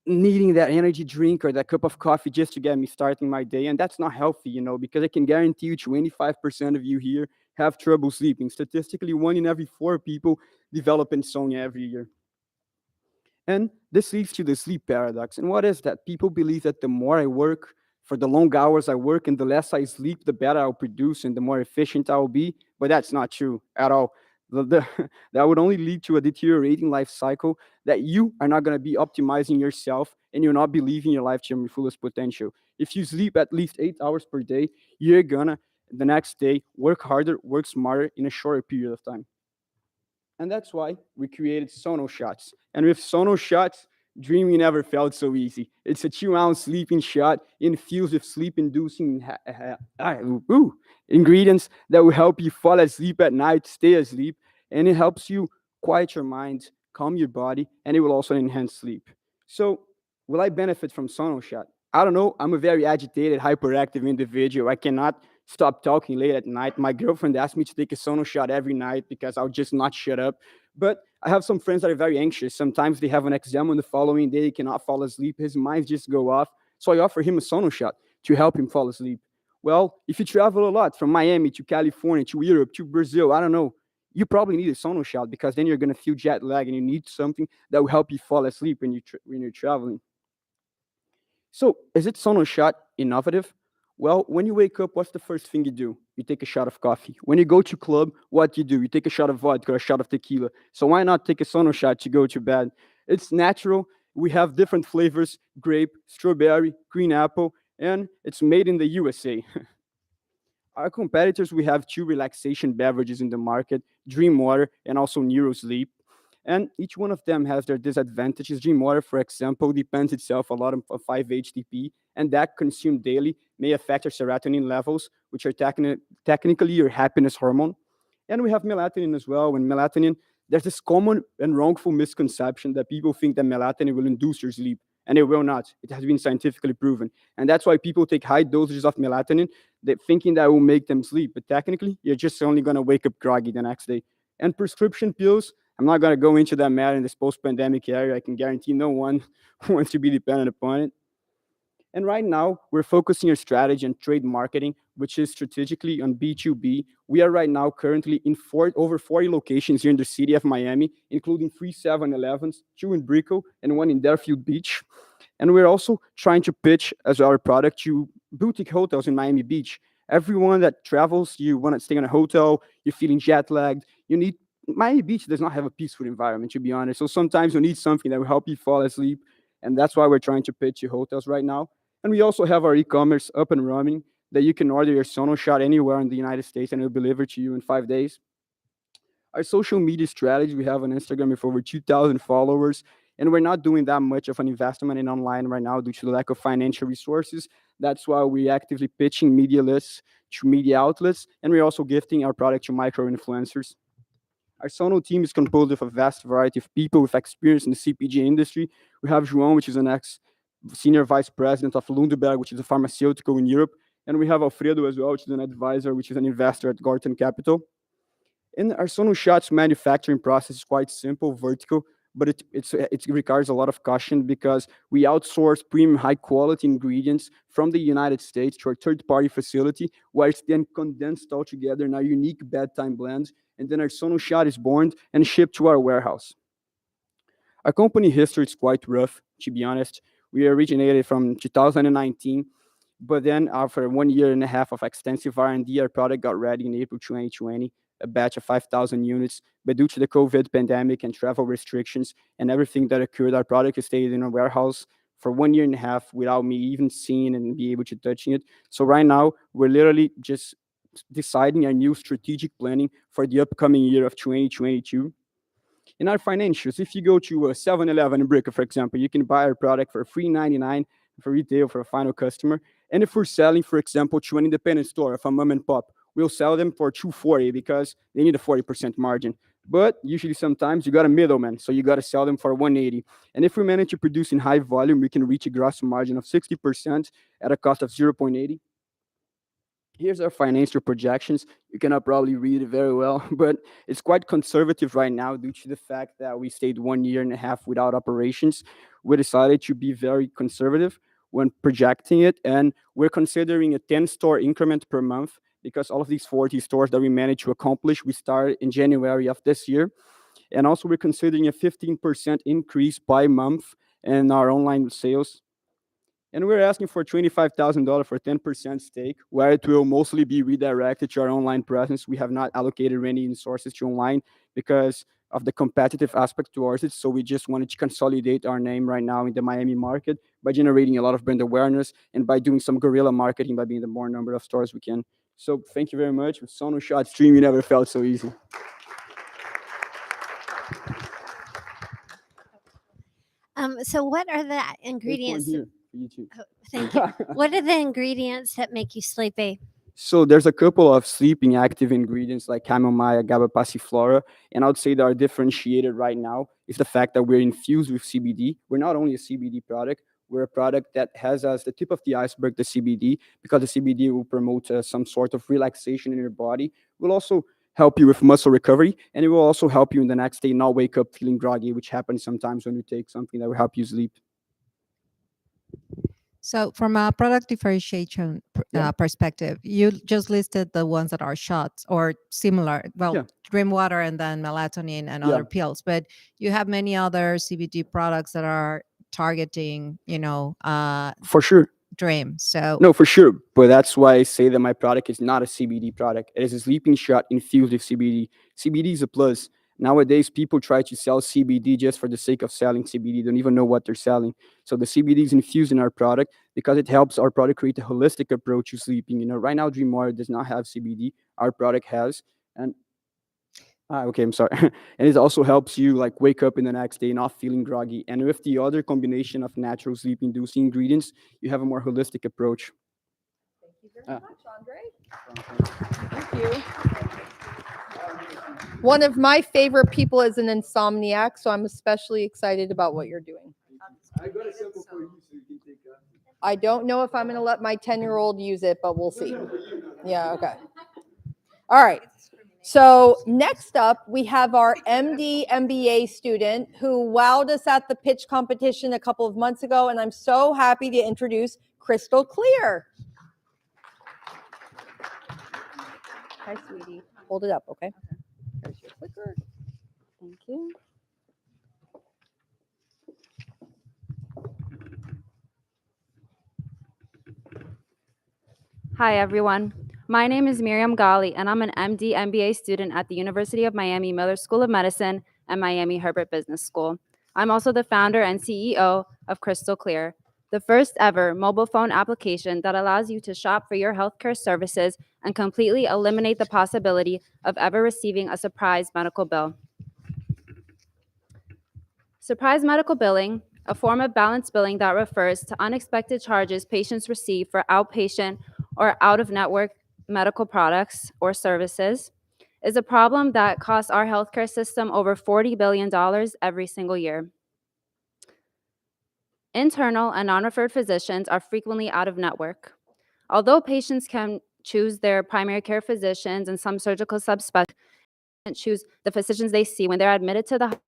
Speaker 17: needing that energy drink or that cup of coffee just to get me starting my day. And that's not healthy, because I can guarantee you 25% of you here have trouble sleeping. Statistically, 1 in every 4 people develop insomnia every year. And this leads to the sleep paradox. And what is that? People believe that the more I work, for the long hours I work, and the less I sleep, the better I'll produce and the more efficient I'll be. But that's not true at all. That would only lead to a deteriorating life cycle that you are not going to be optimizing yourself, and you're not believing your life to your fullest potential. If you sleep at least 8 hours per day, you're going to, the next day, work harder, work smarter in a shorter period of time. And that's why we created Sono Shots. And with Sono Shots, dreaming never felt so easy. It's a 2-ounce sleeping shot infused with sleep-inducing ingredients that will help you fall asleep at night, stay asleep, and it helps you quiet your mind, calm your body, and it will also enhance sleep. So, will I benefit from SonoShot? I don't know. I'm a very agitated, hyperactive individual. I cannot stop talking late at night. My girlfriend asked me to take a SonoShot every night because I'll just not shut up. But I have some friends that are very anxious. Sometimes they have an exam on the following day, he cannot fall asleep, his mind just go off. So I offer him a SonoShot to help him fall asleep. Well, if you travel a lot from Miami to California to Europe to Brazil, I don't know, you probably need a SonoShot because then you're going to feel jet lag and you need something that will help you fall asleep when you're traveling. So, is it SonoShot innovative? Well, when you wake up, what's the first thing you do? You take a shot of coffee. When you go to club, what do? You take a shot of vodka or a shot of tequila. So why not take a SonoShot to go to bed? It's natural. We have different flavors: grape, strawberry, green apple, and it's made in the USA. Our competitors, we have two relaxation beverages in the market, Dream Water and also Neurosleep. And each one of them has their disadvantages. Dream Water, for example, depends itself a lot on 5-HTP, and that consumed daily may affect your serotonin levels, which are technically your happiness hormone. And we have melatonin as well. When melatonin, there's this common and wrongful misconception that people think that melatonin will induce your sleep, and it will not. It has been scientifically proven. And that's why people take high dosages of melatonin, thinking that will make them sleep. But technically, you're just only going to wake up groggy the next day. And prescription pills, I'm not going to go into that matter in this post-pandemic era. I can guarantee no one wants to be dependent upon it. And right now, we're focusing our strategy on trade marketing, which is strategically on B2B. We are right now currently in over 40 locations here in the city of Miami, including 3 7-Elevens, 2 in Brickell, and 1 in Deerfield Beach. And we're also trying to pitch as our product to boutique hotels in Miami Beach. Everyone that travels, you want to stay in a hotel, you're feeling jet lagged, Miami Beach does not have a peaceful environment, to be honest. So sometimes you need something that will help you fall asleep. And that's why we're trying to pitch you hotels right now. And we also have our e-commerce up and running that you can order your SonoShot anywhere in the United States and it'll be delivered to you in 5 days. Our social media strategy, we have on Instagram with over 2,000 followers. And we're not doing that much of an investment in online right now due to the lack of financial resources. That's why we're actively pitching media lists to media outlets. And we're also gifting our product to micro-influencers. Our Sono team is composed of a vast variety of people with experience in the CPG industry. We have João, which is an ex-senior vice president of Lundberg, which is a pharmaceutical in Europe. And we have Alfredo as well, which is an advisor, which is an investor at Gorton Capital. And our SonoShot's manufacturing process is quite simple, vertical, but it requires a lot of caution because we outsource premium high-quality ingredients from the United States to our third-party facility, where it's then condensed all together in our unique bedtime blends, and then our SonoShot is born and shipped to our warehouse. Our company history is quite rough, to be honest. We originated from 2019, but then after 1 year and a half of extensive R&D, our product got ready in April 2020, a batch of 5,000 units. But due to the COVID pandemic and travel restrictions and everything that occurred, our product stayed in a warehouse for 1 year and a half without me even seeing and be able to touching it. So right now, we're literally just deciding our new strategic planning for the upcoming year of 2022. In our financials, if you go to a 7-Eleven in Brickell, for example, you can buy our product for $3.99 for retail for a final customer. And if we're selling, for example, to an independent store, of a mom and pop, we'll sell them for $2.40 because they need a 40% margin. But usually sometimes you got a middleman, so you got to sell them for $1.80. And if we manage to produce in high volume, we can reach a gross margin of 60% at a cost of $0.80. Here's our financial projections. You cannot probably read it very well, but it's quite conservative right now due to the fact that we stayed 1 year and a half without operations. We decided to be very conservative when projecting it, and we're considering a 10-store increment per month because all of these 40 stores that we managed to accomplish, we started in January of this year. And also we're considering a 15% increase by month in our online sales. And we're asking for $25,000 for 10% stake, where it will mostly be redirected to our online presence. We have not allocated any resources to online because of the competitive aspect towards it. So we just wanted to consolidate our name right now in the Miami market by generating a lot of brand awareness and by doing some guerrilla marketing by being the more number of stores we can. So thank you very much. With SonoShot Stream, you never felt so easy.
Speaker 12: So what are the ingredients?
Speaker 17: Here for you too.
Speaker 12: Oh, thank you. What are the ingredients that make you sleepy?
Speaker 17: So there's a couple of sleeping active ingredients like chamomile, GABA passiflora, and I would say they are differentiated right now is the fact that we're infused with CBD. We're not only a CBD product, we're a product that has as the tip of the iceberg the CBD, because the CBD will promote some sort of relaxation in your body. Will also help you with muscle recovery, and it will also help you in the next day not wake up feeling groggy, which happens sometimes when you take something that will help you sleep.
Speaker 7: So from a product differentiation
Speaker 17: Yeah.
Speaker 7: perspective, you just listed the ones that are shots or similar. Well,
Speaker 17: Yeah.
Speaker 7: Dream Water and then melatonin and
Speaker 17: Yeah.
Speaker 7: other pills, but you have many other CBD products that are targeting,
Speaker 17: For sure.
Speaker 7: dream. So
Speaker 17: No, for sure. But that's why I say that my product is not a CBD product. It is a sleeping shot infused with CBD. CBD is a plus. Nowadays, people try to sell CBD just for the sake of selling CBD. Don't even know what they're selling. So the CBD is infused in our product because it helps our product create a holistic approach to sleeping. Right now, Dream Water does not have CBD. Our product has. And okay, I'm sorry. And it also helps you like wake up in the next day not feeling groggy. And with the other combination of natural sleep-inducing ingredients, you have a more holistic approach.
Speaker 14: Thank you very much, Andre. Thank you. One of my favorite people is an insomniac, so I'm especially excited about what you're doing. I don't know if I'm going to let my 10-year-old use it, but we'll see. Yeah, okay. All right. So next up, we have our MD MBA student who wowed us at the pitch competition a couple of months ago, and I'm so happy to introduce Crystal Clear. Hi, sweetie. Hold it up, okay? There's your clicker.
Speaker 18: Thank you. Hi, everyone. My name is Miriam Ghali, and I'm an MD MBA student at the University of Miami Miller School of Medicine and Miami Herbert Business School. I'm also the founder and CEO of Crystal Clear, the first ever mobile phone application that allows you to shop for your healthcare services and completely eliminate the possibility of ever receiving a surprise medical bill. Surprise medical billing, a form of balance billing that refers to unexpected charges patients receive for outpatient or out-of-network medical products or services, is a problem that costs our healthcare system over $40 billion every single year. Internal and non-referred physicians are frequently out-of-network. Although patients can choose their primary care physicians and some surgical subspecialties choose the physicians they see when they're admitted to the